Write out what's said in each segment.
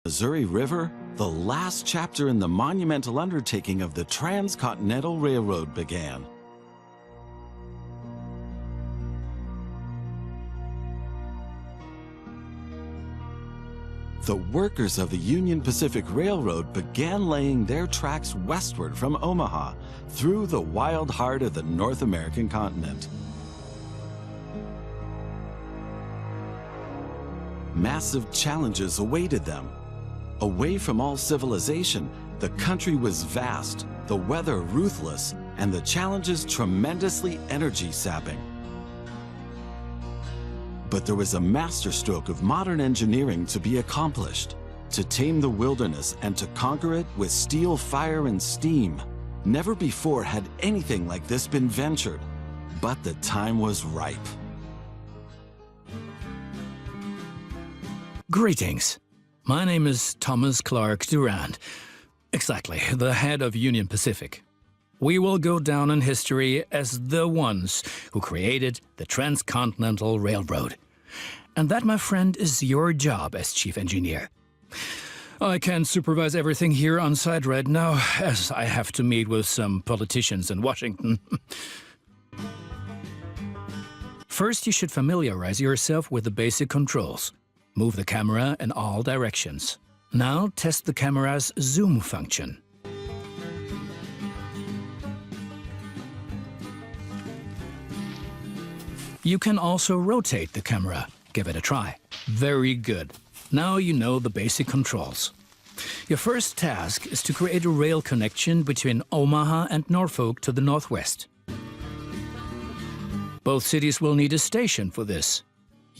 Missouri River, the last chapter in the monumental undertaking of the Transcontinental Railroad began. The workers of the Union Pacific Railroad began laying their tracks westward from Omaha through the wild heart of the North American continent. Massive challenges awaited them. Away from all civilization, the country was vast, the weather ruthless, and the challenges tremendously energy-sapping. But there was a masterstroke of modern engineering to be accomplished. To tame the wilderness and to conquer it with steel, fire, and steam. Never before had anything like this been ventured, but the time was ripe. Greetings. My name is Thomas Clark Durand. Exactly, the head of Union Pacific. We will go down in history as the ones who created the Transcontinental Railroad. And that, my friend, is your job as chief engineer. I can't supervise everything here on site right now, as I have to meet with some politicians in Washington. First, you should familiarize yourself with the basic controls. Move the camera in all directions. Now test the camera's zoom function. You can also rotate the camera. Give it a try. Very good. Now you know the basic controls. Your first task is to create a rail connection between Omaha and Norfolk to the northwest. Both cities will need a station for this.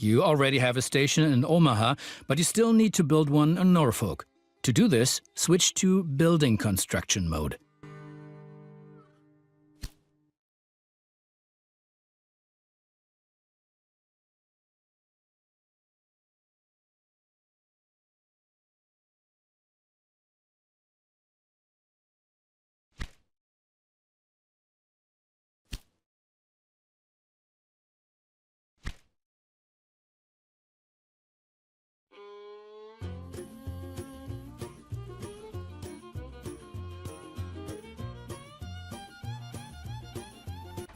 You already have a station in Omaha, but you still need to build one in Norfolk. To do this, switch to building construction mode.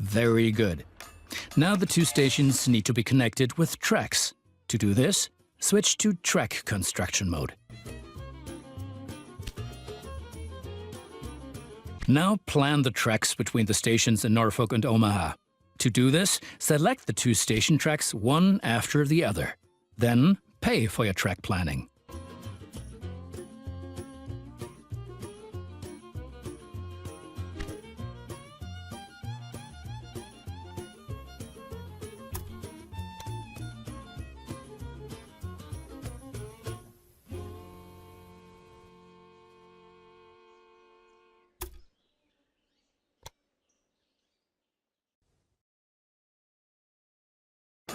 Very good. Now the two stations need to be connected with tracks. To do this, switch to track construction mode. Now plan the tracks between the stations in Norfolk and Omaha. To do this, select the two station tracks one after the other. Then pay for your track planning.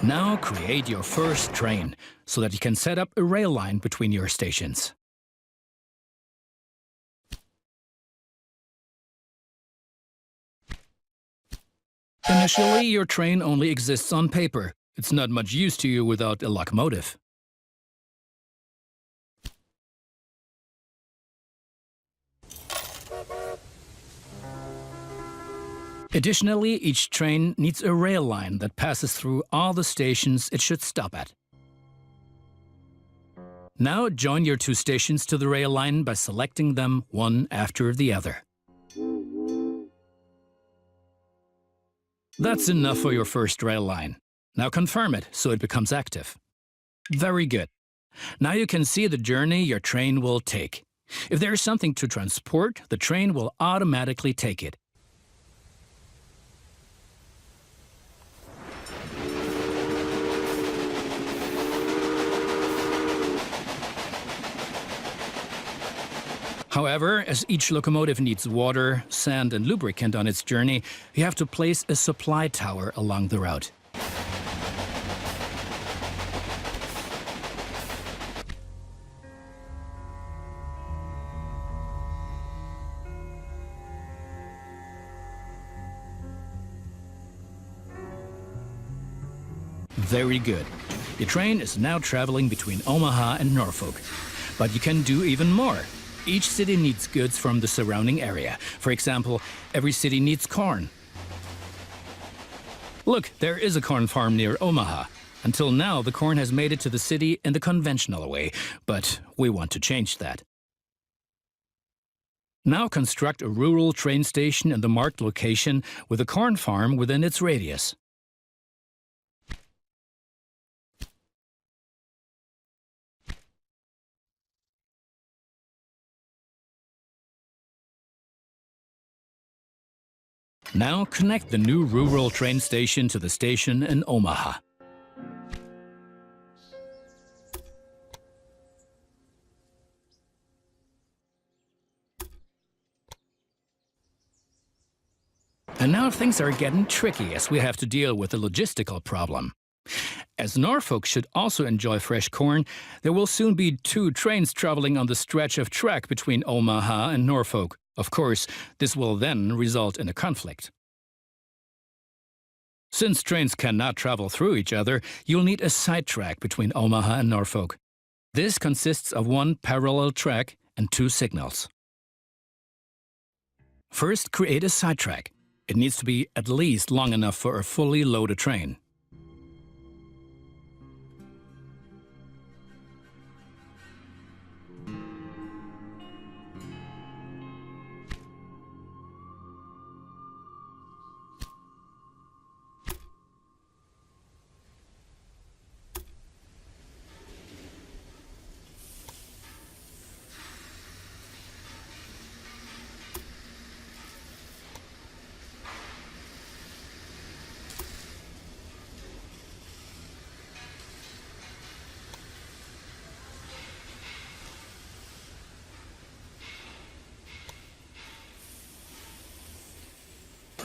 Now create your first train, so that you can set up a rail line between your stations. Initially, your train only exists on paper. It's not much use to you without a locomotive. Additionally, each train needs a rail line that passes through all the stations it should stop at. Now join your two stations to the rail line by selecting them one after the other. That's enough for your first rail line. Now confirm it so it becomes active. Very good. Now you can see the journey your train will take. If there is something to transport, the train will automatically take it. However, as each locomotive needs water, sand, and lubricant on its journey, you have to place a supply tower along the route. Very good. The train is now traveling between Omaha and Norfolk. But you can do even more. Each city needs goods from the surrounding area. For example, every city needs corn. Look, there is a corn farm near Omaha. Until now, the corn has made it to the city in the conventional way, but we want to change that. Now construct a rural train station in the marked location with a corn farm within its radius. Now connect the new rural train station to the station in Omaha. And now things are getting tricky as we have to deal with a logistical problem. As Norfolk should also enjoy fresh corn, there will soon be 2 trains traveling on the stretch of track between Omaha and Norfolk. Of course, this will then result in a conflict. Since trains cannot travel through each other, you'll need a sidetrack between Omaha and Norfolk. This consists of 1 parallel track and 2 signals. First, create a sidetrack. It needs to be at least long enough for a fully loaded train.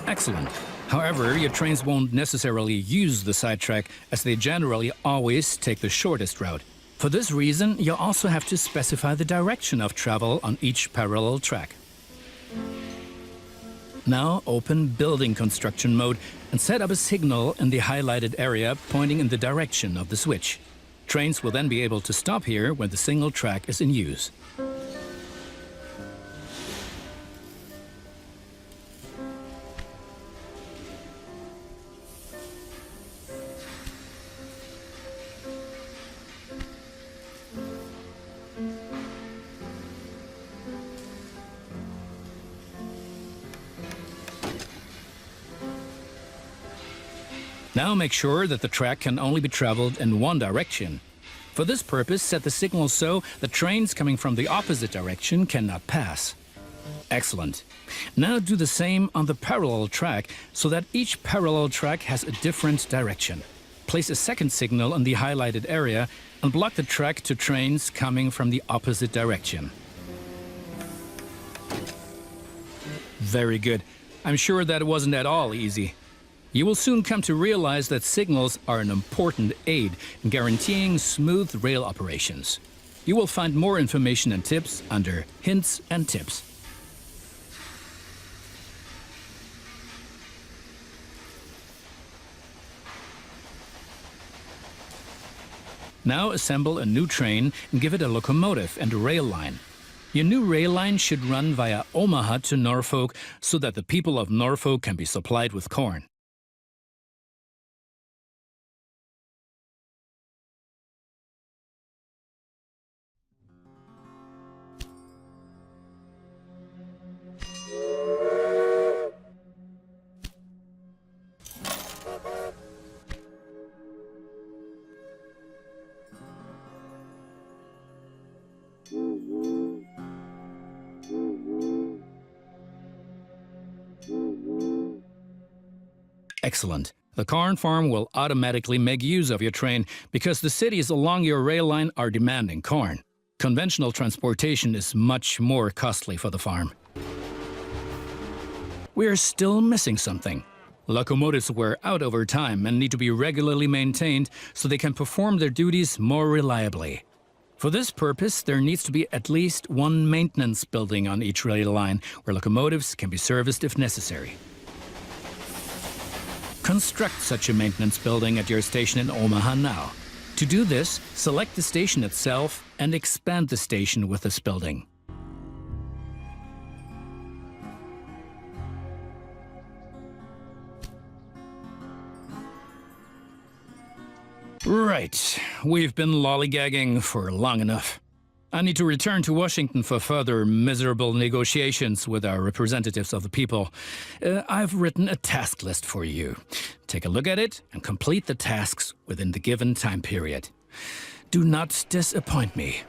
Excellent. However, your trains won't necessarily use the sidetrack, as they generally always take the shortest route. For this reason, you also have to specify the direction of travel on each parallel track. Now open Building Construction mode and set up a signal in the highlighted area pointing in the direction of the switch. Trains will then be able to stop here when the single track is in use. Now make sure that the track can only be traveled in one direction. For this purpose, set the signal so that trains coming from the opposite direction cannot pass. Excellent. Now do the same on the parallel track so that each parallel track has a different direction. Place a second signal in the highlighted area and block the track to trains coming from the opposite direction. Very good. I'm sure that it wasn't at all easy. You will soon come to realize that signals are an important aid in guaranteeing smooth rail operations. You will find more information and tips under Hints and Tips. Now assemble a new train and give it a locomotive and a rail line. Your new rail line should run via Omaha to Norfolk so that the people of Norfolk can be supplied with corn. Excellent. The corn farm will automatically make use of your train because the cities along your rail line are demanding corn. Conventional transportation is much more costly for the farm. We are still missing something. Locomotives wear out over time and need to be regularly maintained so they can perform their duties more reliably. For this purpose, there needs to be at least one maintenance building on each rail line where locomotives can be serviced if necessary. Construct such a maintenance building at your station in Omaha now. To do this, select the station itself and expand the station with this building. Right, we've been lollygagging for long enough. I need to return to Washington for further miserable negotiations with our representatives of the people. I've written a task list for you. Take a look at it and complete the tasks within the given time period. Do not disappoint me.